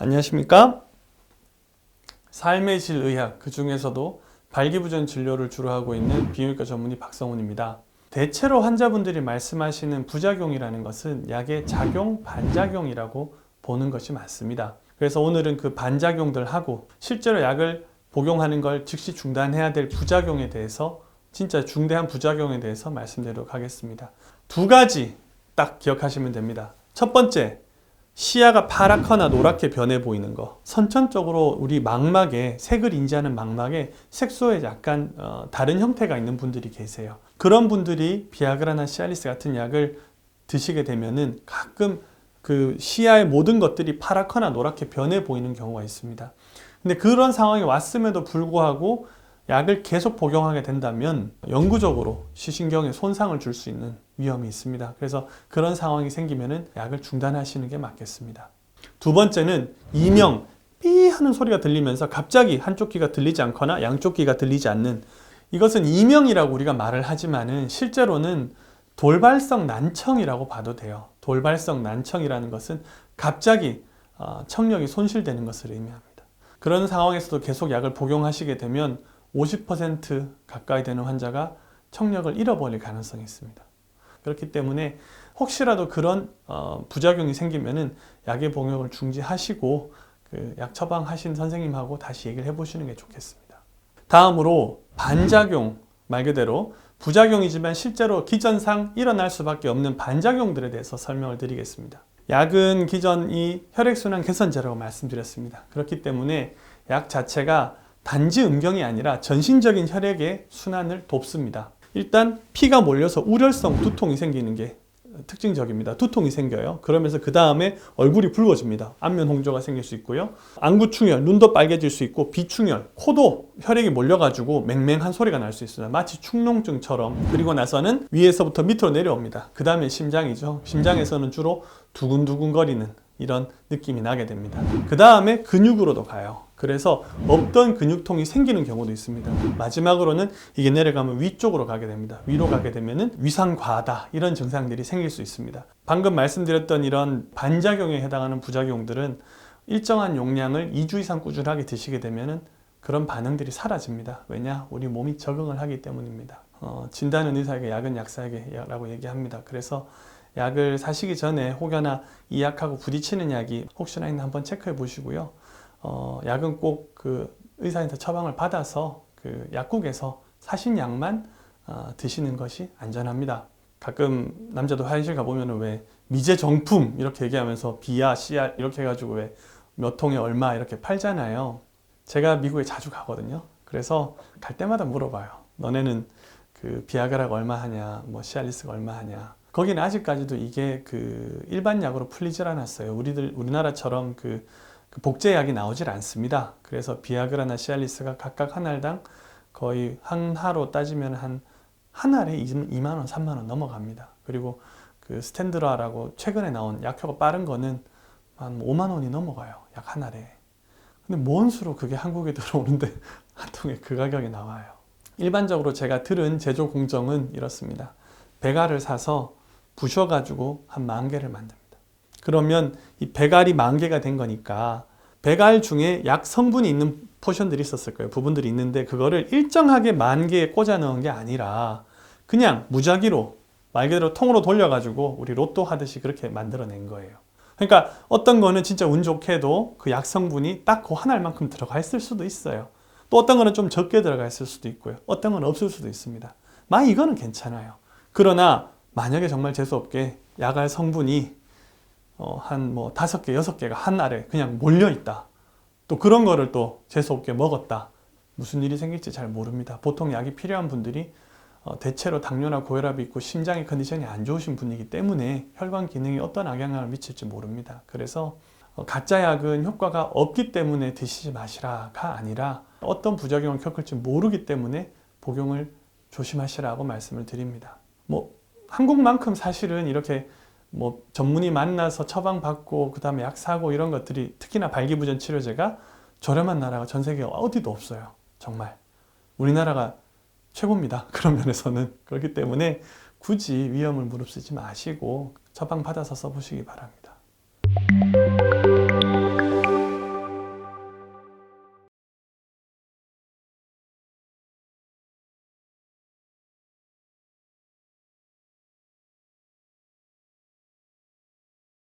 안녕하십니까? 삶의 질 의학, 그 중에서도 발기부전 진료를 주로 하고 있는 비뇨기과 전문의 박성훈입니다. 대체로 환자분들이 말씀하시는 부작용이라는 것은 약의 작용, 반작용이라고 보는 것이 많습니다. 그래서 오늘은 그 반작용들하고 실제로 약을 복용하는 걸 즉시 중단해야 될 부작용에 대해서, 진짜 중대한 부작용에 대해서 말씀드리도록 하겠습니다. 두 가지 딱 기억하시면 됩니다. 첫 번째, 시야가 파랗거나 노랗게 변해 보이는 거. 선천적으로 우리 망막에, 색을 인지하는 망막에 색소에 약간 다른 형태가 있는 분들이 계세요. 그런 분들이 비아그라나 시알리스 같은 약을 드시게 되면은 가끔 그 시야의 모든 것들이 파랗거나 노랗게 변해 보이는 경우가 있습니다. 근데 그런 상황이 왔음에도 불구하고 약을 계속 복용하게 된다면 영구적으로 시신경에 손상을 줄 수 있는 위험이 있습니다. 그래서 그런 상황이 생기면은 약을 중단하시는 게 맞겠습니다. 두 번째는 이명, 삐 하는 소리가 들리면서 갑자기 한쪽 귀가 들리지 않거나 양쪽 귀가 들리지 않는, 이것은 이명이라고 우리가 말을 하지만은 실제로는 돌발성 난청이라고 봐도 돼요. 돌발성 난청이라는 것은 갑자기 청력이 손실되는 것을 의미합니다. 그런 상황에서도 계속 약을 복용하시게 되면 50% 가까이 되는 환자가 청력을 잃어버릴 가능성이 있습니다. 그렇기 때문에 혹시라도 그런 부작용이 생기면은 약의 복용을 중지하시고 그 약 처방하신 선생님하고 다시 얘기를 해보시는 게 좋겠습니다. 다음으로 반작용, 말 그대로 부작용이지만 실제로 기전상 일어날 수밖에 없는 반작용들에 대해서 설명을 드리겠습니다. 약은 기전이 혈액순환 개선제라고 말씀드렸습니다. 그렇기 때문에 약 자체가 단지 음경이 아니라 전신적인 혈액의 순환을 돕습니다. 일단 피가 몰려서 우렬성 두통이 생기는 게 특징적입니다. 두통이 생겨요. 그러면서 그 다음에 얼굴이 붉어집니다. 안면 홍조가 생길 수 있고요. 안구충혈, 눈도 빨개질 수 있고, 비충혈, 코도 혈액이 몰려가지고 맹맹한 소리가 날 수 있습니다. 마치 축농증처럼. 그리고 나서는 위에서부터 밑으로 내려옵니다. 그 다음에 심장이죠. 심장에서는 주로 두근두근거리는 이런 느낌이 나게 됩니다. 그 다음에 근육으로도 가요. 그래서 없던 근육통이 생기는 경우도 있습니다. 마지막으로는 이게 내려가면 위쪽으로 가게 됩니다. 위로 가게 되면은 위산과다, 이런 증상들이 생길 수 있습니다. 방금 말씀드렸던 이런 반작용에 해당하는 부작용들은 일정한 용량을 2주 이상 꾸준하게 드시게 되면은 그런 반응들이 사라집니다. 왜냐? 우리 몸이 적응을 하기 때문입니다. 진단은 의사에게, 약은 약사에게라고 얘기합니다. 그래서 약을 사시기 전에 혹여나 이 약하고 부딪히는 약이 혹시나 있나 한번 체크해 보시고요. 약은 꼭 그 의사한테 처방을 받아서 그 약국에서 사신 약만 드시는 것이 안전합니다. 가끔 남자도 화장실 가보면 왜 미제 정품 이렇게 얘기하면서 B야, C야 이렇게 해가지고 왜 몇 통에 얼마 이렇게 팔잖아요. 제가 미국에 자주 가거든요. 그래서 갈 때마다 물어봐요. 너네는 그 비아그라가 얼마 하냐, 뭐 시알리스가 얼마 하냐. 거기는 아직까지도 이게 그 일반 약으로 풀리질 않았어요. 우리나라처럼 그 복제약이 나오질 않습니다. 그래서 비아그라나 시알리스가 각각 한 알당 거의 한 하로 따지면 한 알에 2만 원, 3만 원 넘어갑니다. 그리고 그 스탠드라라고 최근에 나온 약효가 빠른 거는 한 5만 원이 넘어가요. 약 한 알에. 근데 뭔 수로 그게 한국에 들어오는데 한 통에 그 가격이 나와요. 일반적으로 제가 들은 제조 공정은 이렇습니다. 배갈을 사서 부셔가지고 한 10,000개를 만듭니다. 그러면 이 배갈이 10,000개가 된 거니까 배갈 중에 약 성분이 있는 포션들이 있었을 거예요. 부분들이 있는데 그거를 일정하게 10,000개에 꽂아 넣은 게 아니라 그냥 무작위로 말 그대로 통으로 돌려가지고 우리 로또 하듯이 그렇게 만들어낸 거예요. 그러니까 어떤 거는 진짜 운 좋게도 그 약 성분이 딱 그 한 알만큼 들어가 있을 수도 있어요. 또 어떤 거는 좀 적게 들어가 있을 수도 있고요. 어떤 건 없을 수도 있습니다. 이거는 괜찮아요. 그러나 만약에 정말 재수없게 약알 성분이 한 5개, 6개가 한 알에 그냥 몰려있다. 또 그런 거를 또 재수없게 먹었다. 무슨 일이 생길지 잘 모릅니다. 보통 약이 필요한 분들이 대체로 당뇨나 고혈압이 있고 심장의 컨디션이 안 좋으신 분이기 때문에 혈관 기능에 어떤 악영향을 미칠지 모릅니다. 그래서 가짜 약은 효과가 없기 때문에 드시지 마시라가 아니라 어떤 부작용을 겪을지 모르기 때문에 복용을 조심하시라고 말씀을 드립니다. 한국만큼 사실은 이렇게 전문의 만나서 처방받고 그 다음에 약 사고 이런 것들이, 특히나 발기부전 치료제가 저렴한 나라가 전 세계 어디도 없어요. 정말 우리나라가 최고입니다. 그런 면에서는. 그렇기 때문에 굳이 위험을 무릅쓰지 마시고 처방받아서 써보시기 바랍니다.